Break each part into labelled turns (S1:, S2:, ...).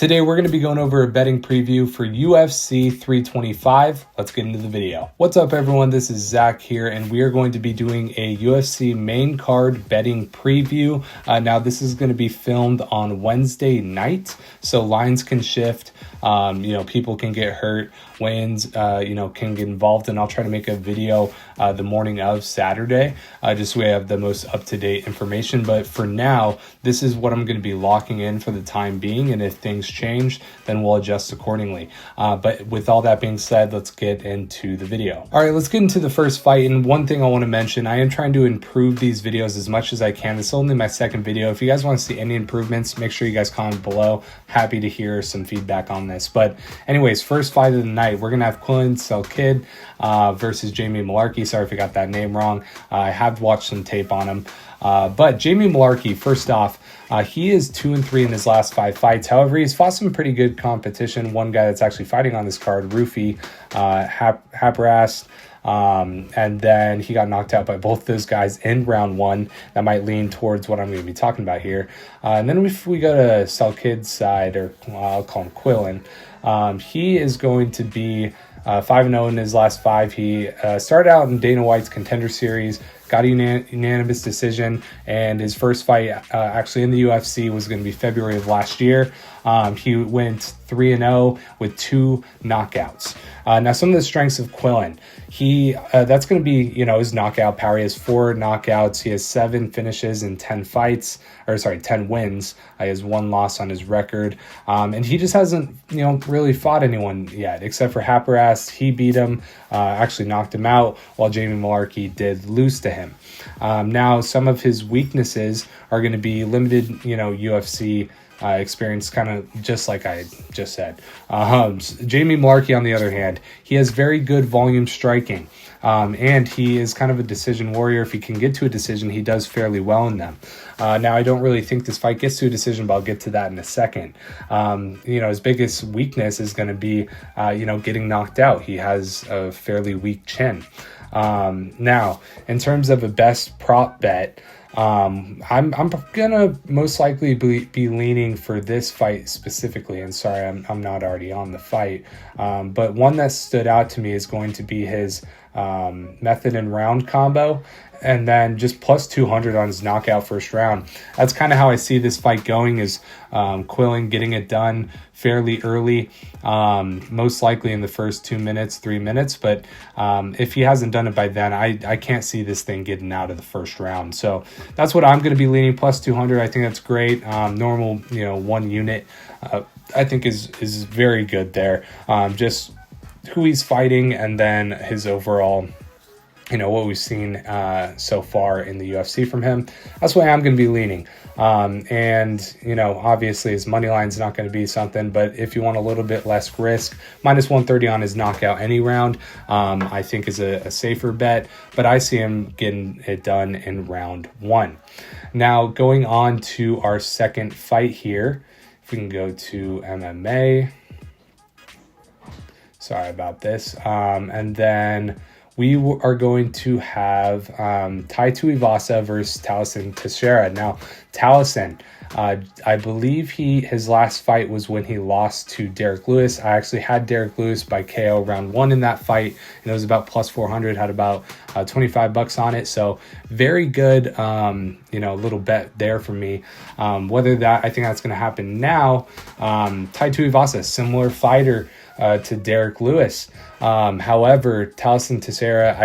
S1: Today we're going to be going over a betting preview for UFC 325. Let's get into the video. What's up everyone, this is Zach here and we are going to be doing a UFC main card betting preview. Now this is going to be filmed on Wednesday night, so lines can shift, people can get hurt, weigh-ins can get involved, and I'll try to make a video the morning of Saturday just so we have the most up-to-date information. But for now, this is what I'm going to be locking in for the time being, and if things change, then we'll adjust accordingly. But with all that being said, let's get into the video. All right, let's get into the first fight. And one thing I want to mention, I am trying to improve these videos as much as I can. It's only my second video. If you guys want to see any improvements, make sure you guys comment below. Happy to hear some feedback on this. But anyways, first fight of the night, we're going to have Quillen Selkid versus Jamie Mullarkey. Sorry if I got that name wrong. I have watched some tape on him. But Jamie Mullarkey, first off, he is 2-3 in his last 5 fights. However, he's fought some pretty good competition. One guy that's actually fighting on this card, Rufi Hapras, and then he got knocked out by both those guys in round 1. That might lean towards what I'm going to be talking about here. And then if we go to Selkid's side, or I'll call him Quillen, he is going to be 5-0 in his last 5. He started out in Dana White's Contender Series, got a unanimous decision, and his first fight actually in the UFC was going to be February of last year. He went 3-0 with 2 knockouts. Now, some of the strengths of Quillen, that's going to be, his knockout power. He has 4 knockouts. He has 7 finishes in 10 fights, 10 wins. He has 1 loss on his record. And he just hasn't, really fought anyone yet, except for Hapras. He beat him, actually knocked him out, while Jamie Mullarkey did lose to him. Now, some of his weaknesses are going to be limited, UFC experience, kind of just like I just said. Jamie Mullarkey, on the other hand, he has very good volume striking, and he is kind of a decision warrior. If he can get to a decision, he does fairly well in them. Now, I don't really think this fight gets to a decision, but I'll get to that in a second. His biggest weakness is going to be, getting knocked out. He has a fairly weak chin. Now, in terms of a best prop bet, I'm gonna most likely be leaning for this fight specifically, and sorry, I'm not already on the fight, but one that stood out to me is going to be his method and round combo, and then just plus 200 on his knockout first round. That's kind of how I see this fight going, is Quillen getting it done fairly early, most likely in the first 2 minutes, 3 minutes. But if he hasn't done it by then, I can't see this thing getting out of the first round. So that's what I'm going to be leaning, plus 200. I think that's great. Normal, 1 unit, I think is very good there. Just who he's fighting, and then his overall, what we've seen so far in the UFC from him. That's why I'm going to be leaning. Obviously his money line's not going to be something, but if you want a little bit less risk, minus 130 on his knockout any round, I think is a safer bet, but I see him getting it done in round 1. Now, going on to our second fight here, if we can go to MMA. Sorry about this. And then we are going to have Tai Tuivasa versus Talison Teixeira. Now, Talison, I believe his last fight was when he lost to Derek Lewis. I actually had Derek Lewis by KO round 1 in that fight, and it was about plus 400, had about $25 on it. So very good, little bet there for me. Whether I think that's going to happen now. Tai Tuivasa, similar fighter to Derek Lewis. However, Talison Teixeira,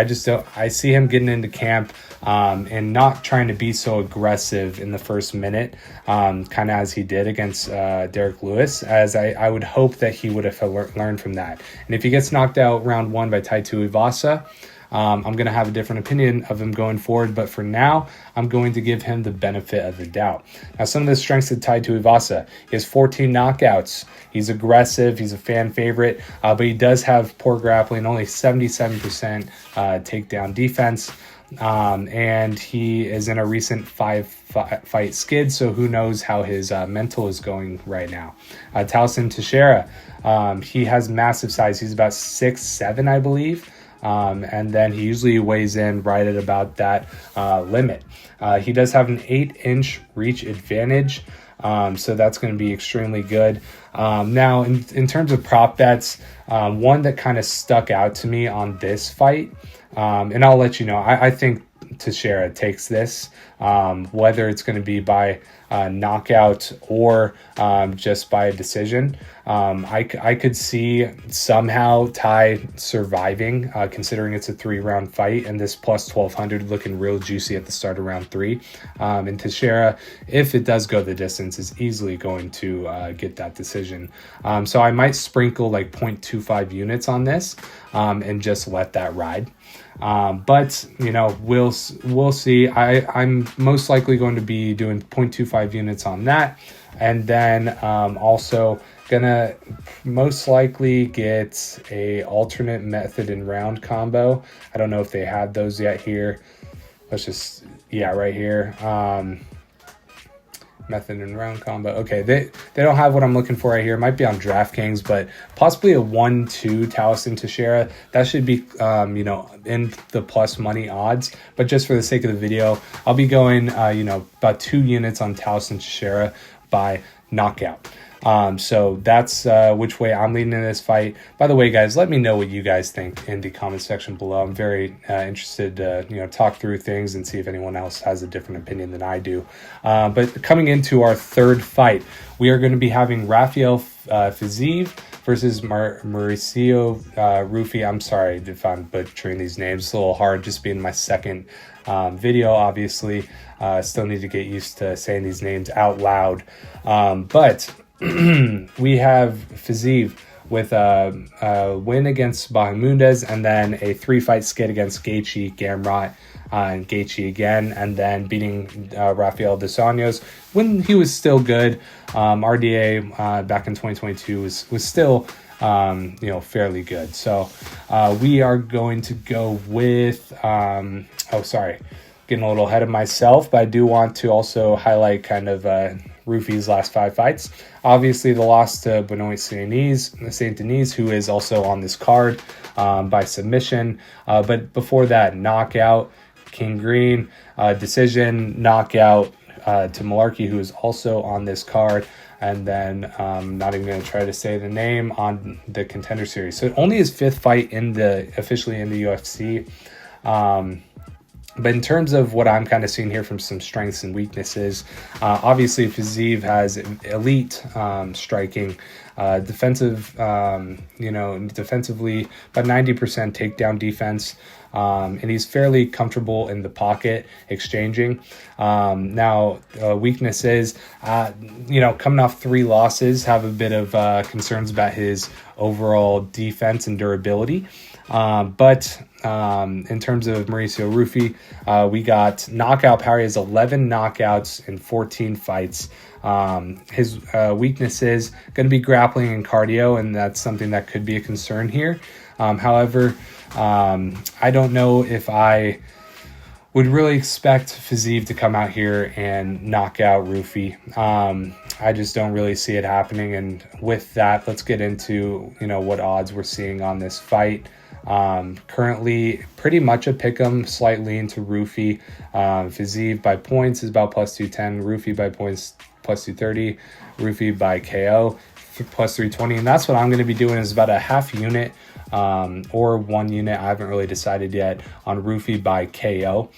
S1: I see him getting into camp and not trying to be so aggressive in the first minute, kind of as he did against Derek Lewis, as I would hope that he would have learned from that. And if he gets knocked out round 1 by Tai Tuivasa, I'm going to have a different opinion of him going forward, but for now, I'm going to give him the benefit of the doubt. Now, some of the strengths of Tai Tuivasa, he has 14 knockouts. He's aggressive. He's a fan favorite, but he does have poor grappling, only 77% takedown defense. And he is in a recent 5-fight skid, so who knows how his mental is going right now. Talison Teixeira, he has massive size. He's about 6'7", I believe. And then he usually weighs in right at about that limit. He does have an 8-inch reach advantage. So that's going to be extremely good. Now, in terms of prop bets, one that kind of stuck out to me on this fight, and I'll let you know, I think Teixeira takes this, whether it's going to be by knockout or just by a decision. I could see somehow Tai surviving, considering it's a 3-round fight, and this plus 1200 looking real juicy at the start of round 3. And Teixeira, if it does go the distance, is easily going to get that decision. So I might sprinkle like 0.25 units on this and just let that ride. But you know, we'll see. I'm most likely going to be doing 0.25 units on that, and then also gonna most likely get a alternate method and round combo. I don't know if they have those yet here. Let's just, yeah, right here. Method and round combo. Okay, they don't have what I'm looking for right here. It might be on DraftKings, but possibly a 1-2 Taliesin Teixeira. That should be, you know, in the plus money odds. But just for the sake of the video, I'll be going, you know, about 2 units on Taliesin Teixeira by knockout. So that's which way I'm leaning in this fight. By the way, guys, let me know what you guys think in the comment section below. I'm very interested to, you know, talk through things and see if anyone else has a different opinion than I do. But coming into our third fight, we are going to be having Rafael Fiziev versus Mauricio Ruffi. I'm sorry if I'm butchering these names. It's a little hard just being my second video, obviously. Still need to get used to saying these names out loud. But we have Fiziev with a win against Bahamundes, and then a 3-fight skid against Gaethje, Gamrot, and Gaethje again, and then beating Rafael dos Anjos when he was still good. RDA back in 2022 was still you know, fairly good. So we are going to go with oh, sorry, getting a little ahead of myself, but I do want to also highlight kind of Ruffi's last 5 fights. Obviously, the loss to Benoit Saint Denis, who is also on this card by submission. But before that, knockout, King Green, decision, knockout to Malarkey, who is also on this card. And then not even going to try to say the name on the Contender Series. So only his 5th fight officially in the UFC. But in terms of what I'm kind of seeing here from some strengths and weaknesses, obviously Fiziev has elite striking, defensive, you know, defensively about 90% takedown defense, and he's fairly comfortable in the pocket exchanging. Now, weaknesses, you know, coming off 3 losses, have a bit of concerns about his overall defense and durability. But in terms of Mauricio Ruffi, we got knockout power. He has 11 knockouts in 14 fights. His weaknesses going to be grappling and cardio, and that's something that could be a concern here. However, I don't know if I would really expect Fiziev to come out here and knock out Ruffi. I just don't really see it happening. And with that, let's get into, you know, what odds we're seeing on this fight. Currently pretty much a pick'em, slight lean to Ruffi. Fiziev by points is about plus 210, Ruffi by points plus 230, Ruffi by KO plus 320. And that's what I'm going to be doing, is about a half unit or 1 unit. I haven't really decided yet on Ruffi by KO.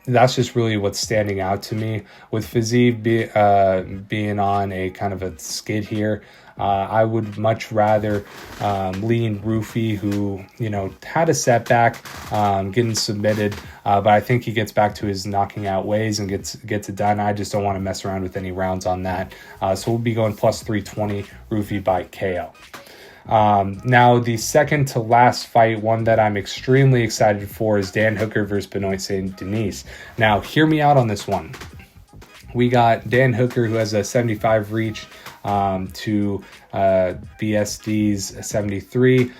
S1: That's just really what's standing out to me. With Fiziev being on a kind of a skid here, I would much rather lean Ruffi, who, you know, had a setback getting submitted, but I think he gets back to his knocking out ways and gets it done. I just don't want to mess around with any rounds on that. So we'll be going plus 320, Ruffi by KO. Now, the second to last fight, one that I'm extremely excited for, is Dan Hooker versus Benoit Saint Denis. Now, hear me out on this one. We got Dan Hooker, who has a 75 reach to BSD's 73.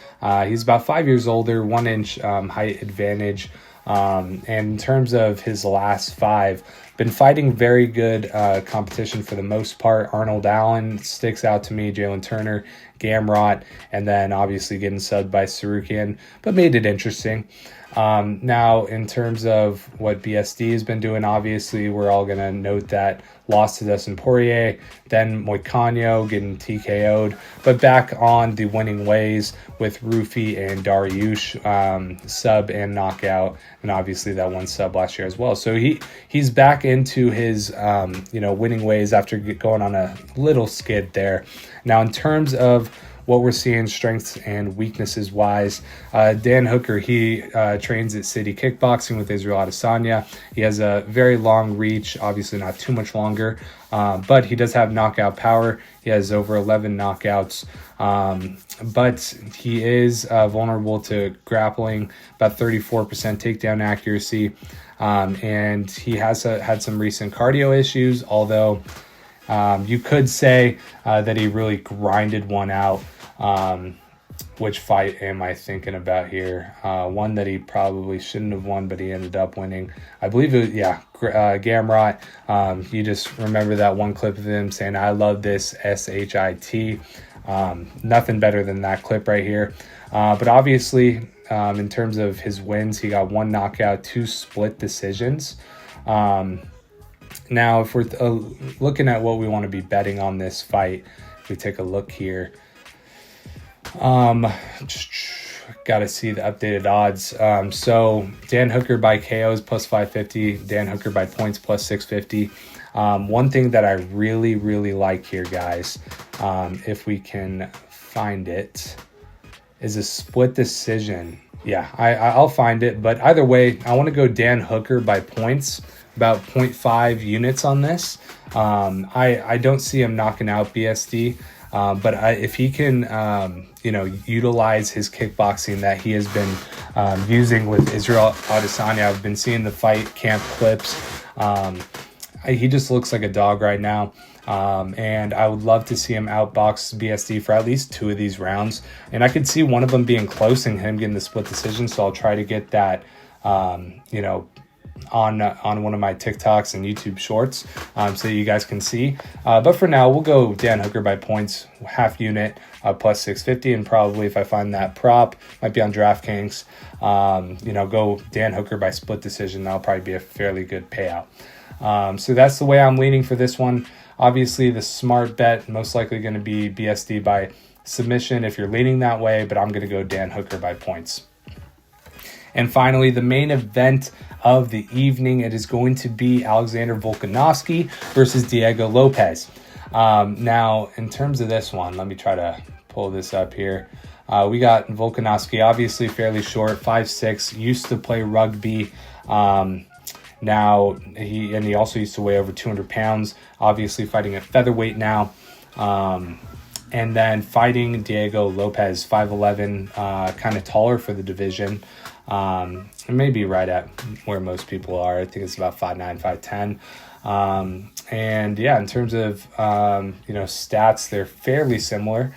S1: He's about 5 years older, 1-inch height advantage. And in terms of his last 5, been fighting very good competition for the most part. Arnold Allen sticks out to me, Jalen Turner, Gamrot, and then obviously getting subbed by Sarukian, but made it interesting. Now, in terms of what BSD has been doing, obviously, we're all going to note that loss to Dustin Poirier, then Moicano getting TKO'd, but back on the winning ways with Rufi and Dariush, sub and knockout, and obviously that one sub last year as well. So he's back into his winning ways after going on a little skid there. Now, in terms of what we're seeing strengths and weaknesses wise, Dan Hooker, he trains at City Kickboxing with Israel Adesanya. He has a very long reach, obviously not too much longer, but he does have knockout power. He has over 11 knockouts, but he is vulnerable to grappling, about 34% takedown accuracy, and he has had some recent cardio issues, although you could say that he really grinded one out. Which fight am I thinking about here? One that he probably shouldn't have won, but he ended up winning. I believe it was, Gamrot. You just remember that one clip of him saying, "I love this, SHIT." Nothing better than that clip right here. But obviously, in terms of his wins, he got one knockout, 2 split decisions. Now, if we're looking at what we want to be betting on this fight, if we take a look here, just got to see the updated odds. So Dan Hooker by KOs plus 550, Dan Hooker by points plus 650. One thing that I really, really like here, guys, if we can find it, is a split decision. Yeah, I'll find it, but either way, I want to go Dan Hooker by points, about 0.5 units on this. I don't see him knocking out BSD. But if he can, utilize his kickboxing that he has been using with Israel Adesanya, I've been seeing the fight camp clips. He just looks like a dog right now. And I would love to see him outbox BSD for at least 2 of these rounds. And I could see one of them being close and him getting the split decision. So I'll try to get that, on one of my TikToks and YouTube shorts, so you guys can see. But for now, we'll go Dan Hooker by points, half unit, plus 650, and probably if I find that prop, might be on DraftKings, go Dan Hooker by split decision. That'll probably be a fairly good payout. So that's the way I'm leaning for this one. Obviously, the smart bet, most likely going to be BSD by submission if you're leaning that way, but I'm going to go Dan Hooker by points. And finally, the main event of the evening, it is going to be Alexander Volkanovski versus Diego Lopez. Now, in terms of this one, let me try to pull this up here. We got Volkanovski, obviously fairly short, 5'6", used to play rugby. Now, he also used to weigh over 200 pounds, obviously fighting at featherweight now. And then fighting Diego Lopez, 5'11", kind of taller for the division. Maybe right at where most people are. I think it's about 5'9", 5'10". And yeah, in terms of, stats, they're fairly similar.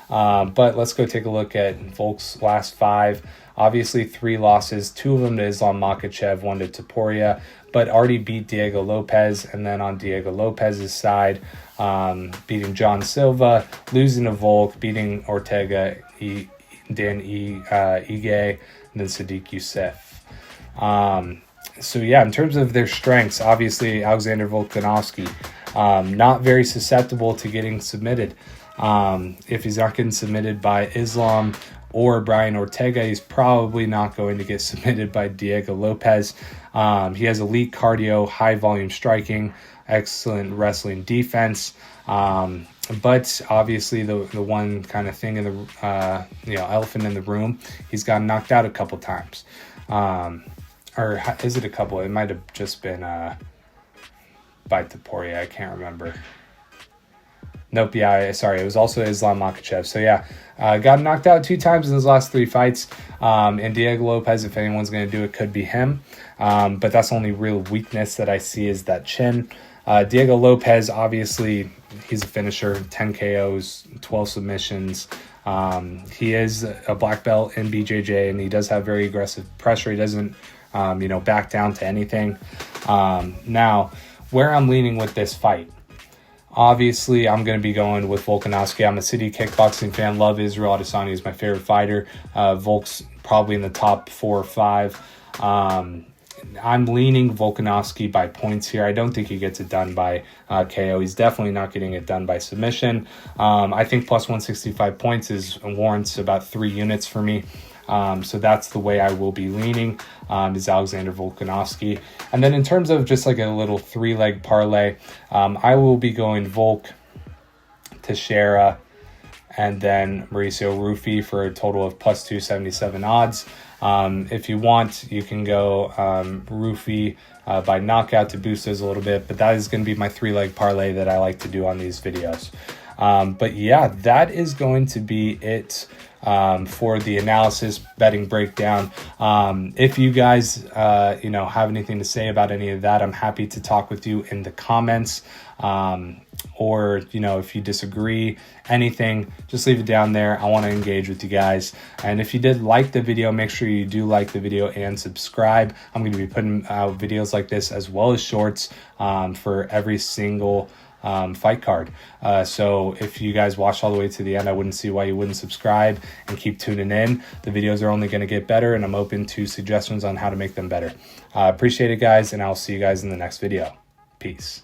S1: But let's go take a look at Volk's last 5. Obviously 3 losses, 2 of them to Islam Makhachev, 1 to Topuria, but already beat Diego Lopez. And then on Diego Lopez's side, beating John Silva, losing to Volk, beating Ortega, Dan Ige, and then Sadiq Youssef. So yeah, in terms of their strengths, obviously Alexander Volkanovski, not very susceptible to getting submitted. If he's not getting submitted by Islam or Brian Ortega, he's probably not going to get submitted by Diego Lopez. He has elite cardio, high volume striking, excellent wrestling defense. But obviously the one kind of thing in the, elephant in the room, he's gotten knocked out a couple times. Or is it a couple? It might have just been by Topuria. I can't remember. Nope, yeah, sorry. It was also Islam Makhachev. So yeah, got knocked out 2 times in his last 3 fights. And Diego Lopez, if anyone's going to do it, could be him. But that's the only real weakness that I see is that chin. Diego Lopez, obviously, he's a finisher, 10 KOs, 12 submissions. He is a black belt in BJJ, and he does have very aggressive pressure. He doesn't, back down to anything. Now, where I'm leaning with this fight. Obviously, I'm going to be going with Volkanovski. I'm a City kickboxing fan. Love Israel Adesanya is my favorite fighter. Volk's probably in the top 4 or 5. I'm leaning Volkanovski by points here. I don't think he gets it done by KO. He's definitely not getting it done by submission. I think plus 165 points warrants about 3 units for me. So that's the way I will be leaning, is Alexander Volkanovski. And then in terms of just like a little 3-leg parlay, I will be going Volk, Teixeira, and then Mauricio Rufy for a total of plus 277 odds. If you want, you can go Rufy by knockout to boost those a little bit, but that is going to be my 3-leg parlay that I like to do on these videos. But yeah, that is going to be it for the analysis betting breakdown. If you guys have anything to say about any of that, I'm happy to talk with you in the comments. Or if you disagree, anything, just leave it down there. I want to engage with you guys. And if you did like the video, make sure you do like the video and subscribe. I'm going to be putting out videos like this as well as shorts for every single fight card. So if you guys watched all the way to the end, I wouldn't see why you wouldn't subscribe and keep tuning in. The videos are only going to get better, and I'm open to suggestions on how to make them better. Appreciate it, guys, and I'll see you guys in the next video. Peace.